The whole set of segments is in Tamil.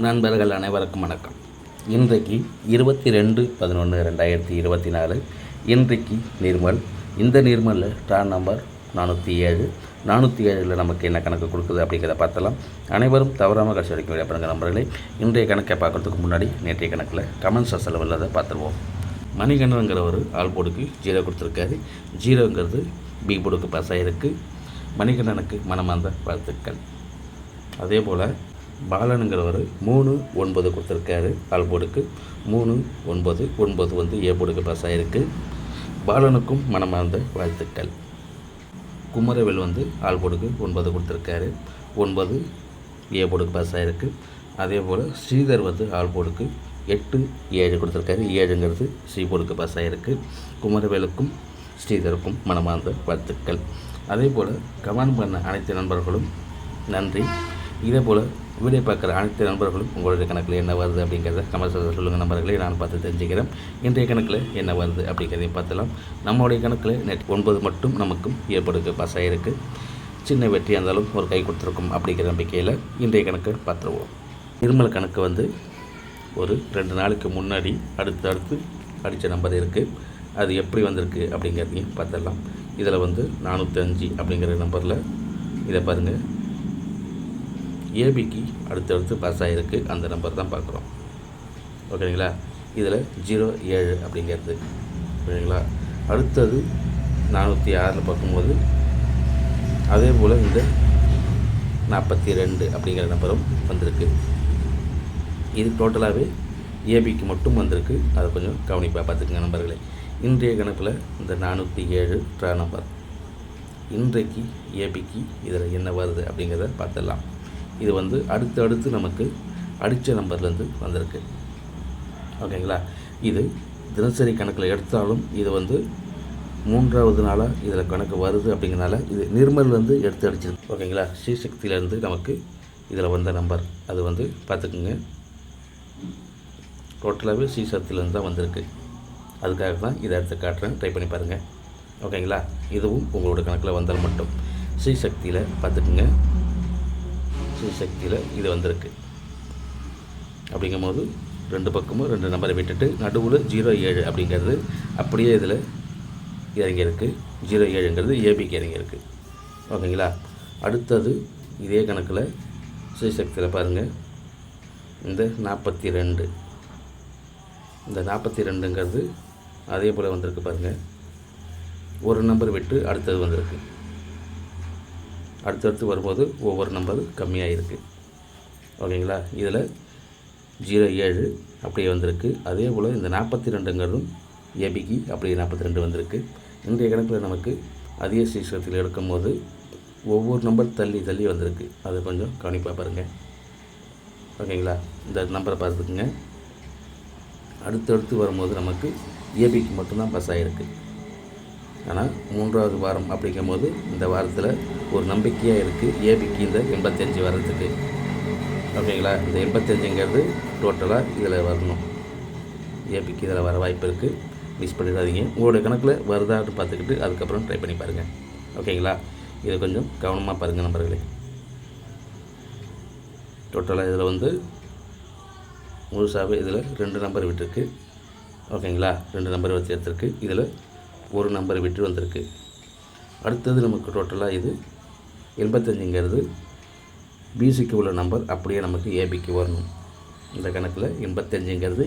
நண்பர்கள் அனைவருக்கும் வணக்கம். இன்றைக்கு 22/11/2024. இன்றைக்கு நீர்மல். இந்த நீர்மலில் ட்ரான் நம்பர் 407. 407 நமக்கு என்ன கணக்கு கொடுக்குது அப்படிங்கிறத பார்த்தலாம். அனைவரும் தவறாமல் கடைசி வரைக்கும் விடப்படுங்க நண்பர்களே. இன்றைய கணக்கை பார்க்குறதுக்கு முன்னாடி நேற்றைய கணக்கில் கமெண்ட் செக்ஷனில் உள்ளதை பார்த்துருவோம். மணிகண்டனுங்கிற ஒரு ஆல் போர்டுக்கு 0 கொடுத்துருக்காரு. 0ங்கிறது பி போர்டுக்கு பாஸ் ஆகிருக்கு. மணிகண்டனுக்கு மனமார்ந்த வாழ்த்துக்கள். அதே போல் பாலனுங்கிறவர் 3-9 கொடுத்துருக்காரு ஆல் போர்டுக்கு. 3-9 வந்து ஏ போர்டுக்கு பாஸ் ஆகிருக்கு. பாலனுக்கும் மனமார்ந்த வாழ்த்துக்கள். குமரவேல் வந்து ஆல் போர்டுக்கு 9 கொடுத்துருக்காரு. 9 ஏ போர்டுக்கு பாஸ் ஆகிருக்கு. அதே போல் ஸ்ரீதர் வந்து ஆல் போர்டுக்கு 8-7 கொடுத்துருக்காரு. 7ங்கிறது சி போர்டுக்கு பாஸ் ஆகிருக்கு. குமரவேலுக்கும் ஸ்ரீதருக்கும் மனமார்ந்த வாழ்த்துக்கள். அதே போல் கமெண்ட் பண்ண அனைத்து நண்பர்களும் நன்றி. இதே போல் வீடியோ பார்க்குற அனைத்து நண்பர்களும் உங்களுடைய கணக்கில் என்ன வருது அப்படிங்கிறத கமெண்ட் சொல்லுங்கள் நண்பர்களே. நான் பார்த்து தெரிஞ்சுக்கிறேன். இன்றைய கணக்கில் என்ன வருது அப்படிங்கிறதையும் பார்த்துலாம். நம்மளுடைய கணக்கில் நெட் 9 மட்டும் நமக்கும் ஏற்படுக்கு பாஸ் ஆகிருக்கு. சின்ன வெற்றியாக இருந்தாலும் ஒரு கை கொடுத்துருக்கும் அப்படிங்கிற நம்பிக்கையில் இன்றைய கணக்கை பார்த்துருவோம். நிர்மல் கணக்கு வந்து ஒரு 2 நாளுக்கு முன்னாடி அடுத்து அடித்த நம்பர் இருக்குது. அது எப்படி வந்திருக்கு அப்படிங்கிறதையும் பார்த்துடலாம். இதில் வந்து 405 அப்படிங்கிற நம்பரில் இதை பாருங்கள், ஏபிக்கு அடுத்தடுத்து பாஸ் ஆகிருக்கு. அந்த நம்பர் தான் பார்க்குறோம். ஓகேங்களா. இதில் 07 அப்படிங்கிறது ஓகேங்களா. அடுத்தது 406 பார்க்கும்போது அதே போல் இந்த 42 அப்படிங்கிற நம்பரும் வந்திருக்கு. இது டோட்டலாகவே ஏபிக்கு மட்டும் வந்திருக்கு. அதை கொஞ்சம் கவனிப்பாக பார்த்துக்குங்க நண்பர்களே. இன்றைய கணக்கில் இந்த 407 ட்ரா நம்பர் இன்றைக்கு ஏபிக்கு இதில் என்ன வருது அப்படிங்கிறத பார்த்துடலாம். இது வந்து அடுத்து நமக்கு அடித்த நம்பர்லேருந்து வந்திருக்கு. ஓகேங்களா. இது தினசரி கணக்கில் எடுத்தாலும் இது வந்து 3வது நாளாக இதில் கணக்கு வருது அப்படிங்கிறனால இது நிர்மல்லேருந்து எடுத்து அடிச்சிருக்கு. ஓகேங்களா. ஸ்ரீசக்தியிலேருந்து நமக்கு இதில் வந்த நம்பர் அது வந்து பார்த்துக்குங்க. டோட்டலாகவே ஸ்ரீசக்தியிலேருந்து தான் வந்திருக்கு. அதுக்காக தான் இதை எடுத்து காட்டுறேன். ட்ரை பண்ணி பாருங்கள். ஓகேங்களா. இதுவும் உங்களோட கணக்கில் வந்தால் மட்டும் ஸ்ரீசக்தியில் பார்த்துக்குங்க. ஸ்ரீசக்தியில் இது வந்திருக்கு. அப்படிங்கும்போது 2 பக்கமும் 2 நம்பரை விட்டுட்டு நடுவில் 07 அப்படிங்கிறது அப்படியே இதில் இறங்கியிருக்கு. 07ங்கிறது ஏபிக்கு இறங்கியிருக்கு. ஓகேங்களா. அடுத்தது இதே கணக்கில் ஸ்ரீசக்தியில் பாருங்கள், இந்த 42 இந்த 42ங்கிறது அதே போல் வந்திருக்கு பாருங்கள். ஒரு நம்பர் விட்டு அடுத்தது வந்திருக்கு. அடுத்தடுத்து வரும்போது ஒவ்வொரு நம்பர் கம்மியாக இருக்குது. ஓகேங்களா. இதில் 07 அப்படியே வந்திருக்கு. அதே போல் இந்த 42ங்கிறதும் ஏபிக்கு அப்படியே 42 வந்திருக்கு. இன்றைய கணக்கில் நமக்கு அதிக சீக்கிரத்தில் எடுக்கும்போது ஒவ்வொரு நம்பர் தள்ளி வந்திருக்கு. அதை கொஞ்சம் கவனிப்பாக பாருங்கள். ஓகேங்களா. இந்த நம்பரை பார்த்துக்குங்க. அடுத்தடுத்து வரும்போது நமக்கு ஏபிக்கு மட்டும்தான் பாஸ் ஆகிருக்கு. ஆனால் 3வது வாரம் அப்படிங்கும்போது இந்த வாரத்தில் ஒரு நம்பிக்கையாக இருக்குது ஏபிக்கு இந்த 85 வர்றதுக்கு. ஓகேங்களா. இந்த 85ங்கிறது டோட்டலாக இதில் வரணும். ஏபிக்கு இதில் வர வாய்ப்பு இருக்குது. மிஸ் பண்ணிடாதீங்க. உங்களுடைய கணக்கில் வருதான்னு பார்த்துக்கிட்டு அதுக்கப்புறம் ட்ரை பண்ணி பாருங்கள். ஓகேங்களா. இதை கொஞ்சம் கவனமாக பாருங்கள் நண்பர்களே. டோட்டலாக இதில் வந்து முழுசாகவே இதில் 2 நம்பர் விட்டுருக்கு. ஓகேங்களா. 2 நம்பர் வச்சு எடுத்துருக்கு. இதில் ஒரு நம்பர் விட்டு வந்திருக்கு. அடுத்தது நமக்கு டோட்டலாக இது 85ங்கிறது பிசிக்கு உள்ள நம்பர் அப்படியே நமக்கு ஏபிக்கு வரணும். இந்த கணக்கில் 85ங்கிறது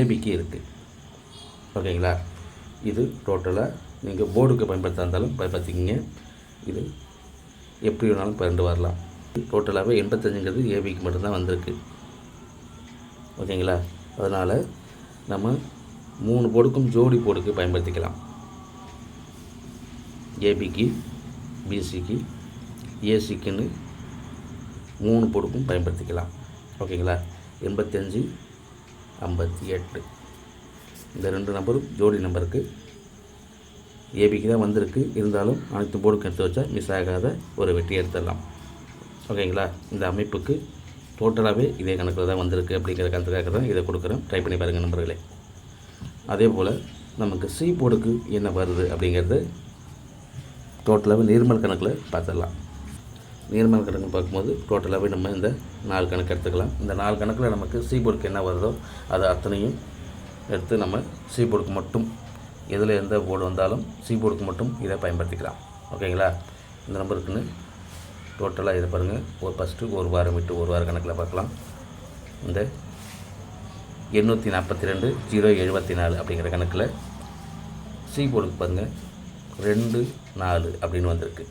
ஏபிக்கு இருக்குது. ஓகேங்களா. இது டோட்டலாக நீங்கள் போர்டுக்கு பயன்படுத்த இருந்தாலும் பார்த்திக்கிங்க. இது எப்படி வேணாலும் 2 வரலாம். டோட்டலாகவே 85ங்கிறது ஏபிக்கு மட்டும்தான் வந்திருக்கு. ஓகேங்களா. அதனால் நம்ம 3 போர்டுக்கும் ஜோடி போர்டுக்கு பயன்படுத்திக்கலாம். ஏபிக்கு, பிசிக்கு, ஏசிக்குன்னு 3 போர்டுக்கும் பயன்படுத்திக்கலாம். ஓகேங்களா. 85, 58 இந்த 2 நம்பரும் ஜோடி நம்பருக்கு ஏபிக்கு தான் வந்திருக்கு. இருந்தாலும் அனைத்து போர்டுக்கும் எடுத்து வச்சா மிஸ் ஆகாத ஒரு வெற்றி எடுத்துடலாம். ஓகேங்களா. இந்த அமைப்புக்கு டோட்டலாகவே இதே கணக்கில் தான் வந்திருக்கு அப்படிங்கிற கணக்குக்காக தான் இதை கொடுக்குறேன். ட்ரை பண்ணி பாருங்கள் நண்பர்களே. அதே போல் நமக்கு சி போர்டுக்கு என்ன வருது அப்படிங்கிறது டோட்டலாகவே நிர்மல் கணக்கில் பார்த்துடலாம். நேர்மறை கணக்குன்னு பார்க்கும்போது டோட்டலாகவே நம்ம இந்த 4 கணக்கு எடுத்துக்கலாம். இந்த 4 கணக்கில் நமக்கு சி போர்டுக்கு என்ன வருதோ அது அத்தனையும் எடுத்து நம்ம சி போர்டுக்கு மட்டும் எதில் எந்த போர்டு வந்தாலும் சி போர்டுக்கு மட்டும் இதை பயன்படுத்திக்கலாம். ஓகேங்களா? இந்த நம்பருக்குன்னு டோட்டலாக இதை பாருங்கள். ஃபஸ்ட்டு ஒரு வாரம் விட்டு ஒரு வார கணக்கில் பார்க்கலாம். இந்த 842 074 அப்படிங்கிற கணக்கில் சி போர்டுக்கு பாருங்கள் 2 4 அப்படின்னு வந்திருக்கு.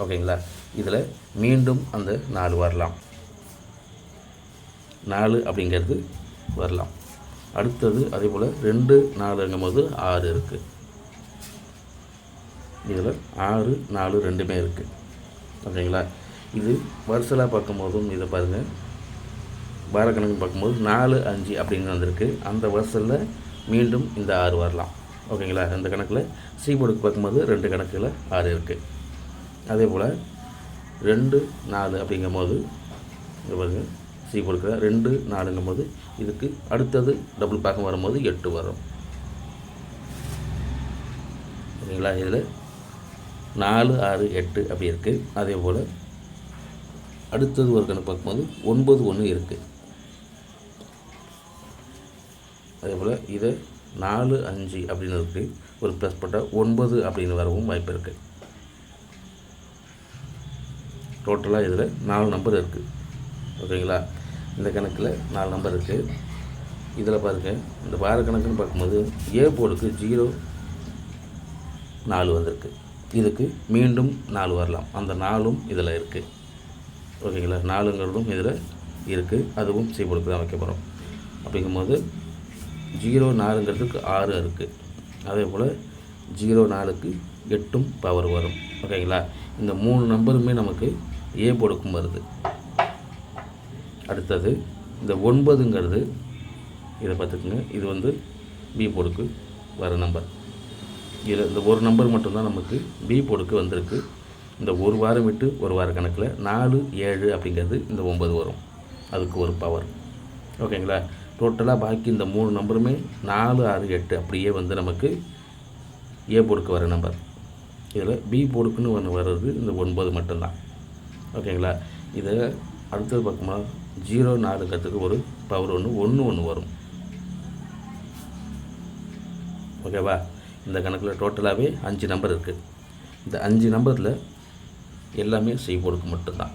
ஓகேங்களா? இதில் மீண்டும் அந்த 4 வரலாம். 4 அப்படிங்கிறது வரலாம். அடுத்தது அதே போல் 2 4ங்கும் போது 6 இருக்குது. இதில் 6 4 ரெண்டுமே இருக்குது. ஓகேங்களா? இது வருஷலாக பார்க்கும்போதும் இதை பாருங்கள். வாரக்கணக்கு பார்க்கும்போது 4 5 அப்படின்னு வந்திருக்கு. அந்த வருஷத்தில் மீண்டும் இந்த 6 வரலாம். ஓகேங்களா? அந்த கணக்கில் சி போர்டுக்கு பார்க்கும்போது 2 கணக்கில் 6 இருக்குது. அதே போல் 2 4 அப்படிங்கும் போது இங்கே பாருங்கள். சி போர்டுக்கு 2 4ங்கும் போது இதுக்கு அடுத்தது டபுள் பார்க்க வரும்போது 8 வரும். ஓகேங்களா? இதில் 4 6 8 அப்படி இருக்குது. அதே போல் அடுத்தது ஒரு கணக்கு பார்க்கும்போது 9 1 இருக்குது. அதே போல் இதை 4 5 அப்படின்னு இருக்குது. ஒரு ப்ளஸ் போட்டால் 9 அப்படின்னு வரவும் வாய்ப்பு இருக்குது. டோட்டலாக இதில் 4 நம்பர் இருக்குது. ஓகேங்களா? இந்த கணக்கில் 4 நம்பர் இருக்குது. இதில் பாருங்கள். இந்த வார கணக்குன்னு பார்க்கும்போது ஏ போர்டுக்கு 0 4 வந்திருக்கு. இதுக்கு மீண்டும் 4 வரலாம். அந்த 4ம் இதில் இருக்குது. ஓகேங்களா? 4ங்கிறதும் இதில் இருக்குது. அதுவும் சி போர்டுக்கு தான் வைக்க போகிறோம். அப்படிங்கும்போது 0 4ங்கிறதுக்கு 6 இருக்குது. அதே போல் 0 4க்கு 8ம் பவர் வரும். ஓகேங்களா? இந்த 3 நம்பருமே நமக்கு ஏ போர்டுக்கும் வருது. அடுத்தது இந்த 9ங்கிறது இதை பார்த்துக்குங்க. இது வந்து பி போர்டுக்கு வர நம்பர். இதில் இந்த ஒரு நம்பர் மட்டும்தான் நமக்கு பி போர்டுக்கு வந்திருக்கு. இந்த ஒரு வாரம் விட்டு ஒரு வார கணக்கில் 4 7 அப்படிங்கிறது இந்த 9 வரும். அதுக்கு ஒரு பவர். ஓகேங்களா? டோட்டலாக பாக்கி இந்த 3 நம்பருமே 4 6 8 அப்படியே வந்து நமக்கு ஏ போர்டுக்கு வர நம்பர். இதில் பி போர்டுக்குன்னு ஒன்று வர்றது இந்த 9 மட்டும்தான். ஓகேங்களா? இதை அடுத்தது பார்க்கும்போது 0 4ங்கிறதுக்கு ஒரு பவர் 1 வரும். ஓகேவா? இந்த கணக்கில் டோட்டலாகவே 5 நம்பர் இருக்குது. இந்த 5 நம்பரில் எல்லாமே சி போர்டுக்கு மட்டும்தான்.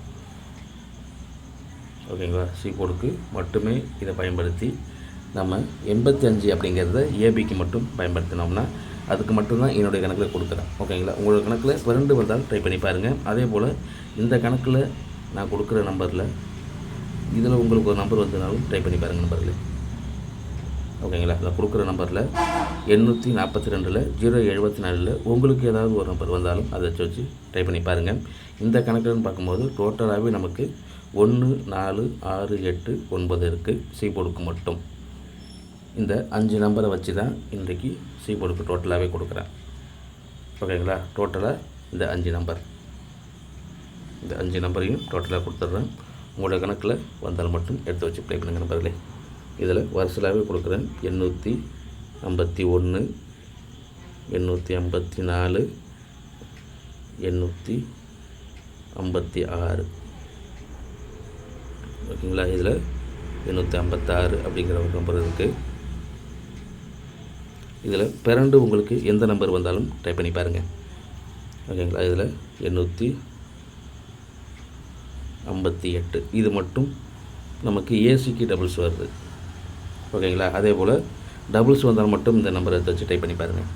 ஓகேங்களா? சி போர்டுக்கு மட்டுமே இதை பயன்படுத்தி நம்ம 85 அப்படிங்கிறத ஏபிக்கு மட்டும் பயன்படுத்தினோம்னா அதுக்கு மட்டும்தான் என்னுடைய கணக்கில் கொடுக்குறேன். ஓகேங்களா? உங்களோட கணக்கில் 2 வந்தால் ட்ரை பண்ணி பாருங்கள். அதே போல் இந்த கணக்கில் நான் கொடுக்குற நம்பரில் இதில் உங்களுக்கு ஒரு நம்பர் வந்ததுனாலும் ட்ரை பண்ணி பாருங்கள் நம்பரில். ஓகேங்களா? இதில் கொடுக்குற நம்பரில் 842 074 உங்களுக்கு ஏதாவது ஒரு நம்பர் வந்தாலும் அதை வச்சு ட்ரை பண்ணி பாருங்கள். இந்த கணக்குன்னு பார்க்கும்போது டோட்டலாகவே நமக்கு 1 4 6 8 9 இருக்குது சி போர்டுக்கு மட்டும். இந்த 5 நம்பரை வச்சு தான் இன்றைக்கு சி போர்டுக்கு டோட்டலாகவே கொடுக்குறேன். ஓகேங்களா? டோட்டலாக இந்த 5 நம்பர், இந்த 5 நம்பரையும் டோட்டலாக கொடுத்துட்றேன். உங்களோட கணக்கில் வந்தால் மட்டும் எடுத்து வச்சு ப்ளே பண்ணுங்கள் நம்பர்களே. இதில் வருஷலாகவே கொடுக்குறேன். 851 854 856. ஓகேங்களா? இதில் 856 அப்படிங்கிற ஒரு நம்பர் இருக்குது. இதில் பிறண்டு உங்களுக்கு எந்த நம்பர் வந்தாலும் ட்ரை பண்ணி பாருங்கள். ஓகேங்களா? இதில் 858 இது மட்டும் நமக்கு ஏசிக்கு டபுள்ஸ் வருது. ஓகேங்களா? அதே போல் டபுள்ஸ் வந்தால் மட்டும் இந்த நம்பரை எடுத்து வச்சு டைப் பண்ணி பாருங்கள்.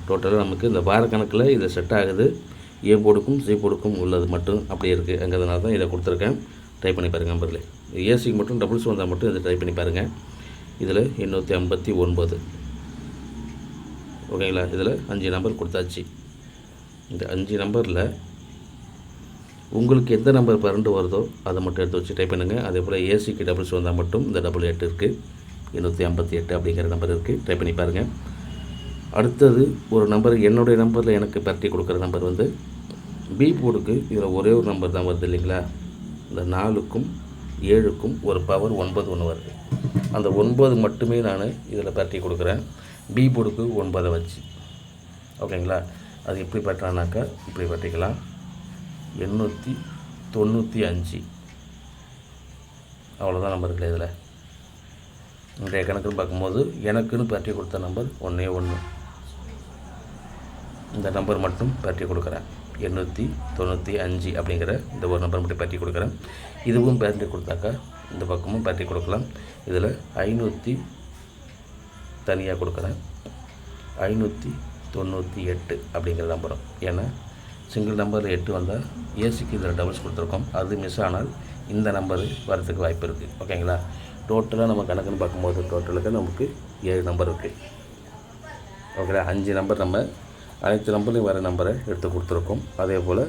டோட்டலாக நமக்கு இந்த வார கணக்கில் இது செட் ஆகுது. ஏ போர்டுக்கும் சி போர்டுக்கும் உள்ளது மட்டும் அப்படியே இருக்குது. அங்கிறதுனால தான் இதை கொடுத்துருக்கேன். ட்ரை பண்ணி பாருங்கள் நம்பரில். ஏசிக்கு மட்டும் டபுள்ஸ் வந்தால் மட்டும் இதை ட்ரை பண்ணி பாருங்கள். இதில் 859. ஓகேங்களா? இதில் 5 நம்பர் கொடுத்தாச்சு. இந்த 5 நம்பரில் உங்களுக்கு எந்த நம்பர் பரண்டு வருதோ அதை மட்டும் எடுத்து வச்சு டைப் பண்ணுங்கள். அதே போல் ஏசிக்கு டபுள்ஸ் வந்தால் மட்டும் இந்த 88 இருக்குது, 858 அப்படிங்கிற நம்பர் இருக்குது. ட்ரை பண்ணி பாருங்கள். அடுத்தது ஒரு நம்பர் என்னுடைய நம்பரில் எனக்கு பரட்டி கொடுக்குற நம்பர் வந்து பி போர்டுக்கு இதில் ஒரே ஒரு நம்பர் தான் வருது இல்லைங்களா? இந்த 4க்கும் 7க்கும் ஒரு பவர் 9 ஒன்று வருது. அந்த 9 மட்டுமே நான் இதில் பரட்டி கொடுக்குறேன். பி போர்டுக்கு 9 வச்சு. ஓகேங்களா? அது எப்படி பட்டானாக்கா இப்படி பட்டிக்கலாம். 895. அவ்வளோதான் நம்பர்கள். இதில் இன்றைய கணக்குன்னு பார்க்கும்போது எனக்குன்னு பற்றி கொடுத்த நம்பர் 1. இந்த நம்பர் மட்டும் பற்றி கொடுக்குறேன். 895 அப்படிங்கிற இந்த ஒரு நம்பர் மட்டும் பற்றி கொடுக்குறேன். இதுவும் பற்றி கொடுத்தாக்கா இந்த பக்கமும் பற்றி கொடுக்கலாம். இதில் 500 தனியாக கொடுக்குறேன். 598 அப்படிங்கிற நம்பரும். ஏன்னா சிங்கிள் நம்பரில் 8 வந்தால் ஏசிக்கு இதில் டபுள்ஸ் கொடுத்துருக்கோம். அது மிஸ் ஆனால் இந்த நம்பரு வரதுக்கு வாய்ப்பு இருக்குது. ஓகேங்களா? டோட்டலாக நம்ம கணக்குன்னு பார்க்கும்போது டோட்டலுக்கு நமக்கு 7 நம்பர் இருக்குது. ஓகேங்களா? 5 நம்பர் நம்ம அனைத்து நம்பர்லையும் வர நம்பரை எடுத்து கொடுத்துருக்கோம். அதே போல்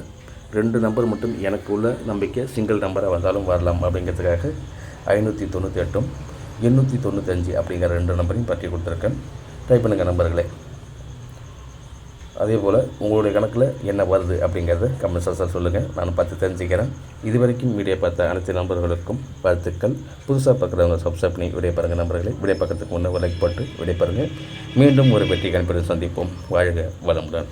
2 நம்பர் மட்டும் எனக்கு உள்ள நம்பிக்கை சிங்கிள் நம்பராக வந்தாலும் வரலாம் அப்படிங்கிறதுக்காக 598 895 அப்படிங்கிற 2 நம்பரையும் பற்றி கொடுத்துருக்கேன். ட்ரை பண்ணுங்கள் நம்பர்களே. அதே போல் உங்களுடைய கணக்கில் என்ன வருது அப்படிங்கிறத கமெண்ட் செக்ஷனில் சொல்லுங்கள். நான் பார்த்து தெரிஞ்சுக்கிறேன். இது வரைக்கும் வீடியோ பார்த்த அனைத்து நண்பர்களுக்கும் வாழ்த்துக்கள். புதுசாக பார்க்குறவங்க சப்ஸ்கிரைப் பண்ணி வீடியோ பாருங்கள் நண்பர்களே. வீடியோ பார்க்கறதுக்கு முன்னே லைக் போட்டு வீடியோ பாருங்கள். மீண்டும் ஒரு வெற்றி கணிப்பில் சந்திப்போம். வாழ்க வளமுடன்.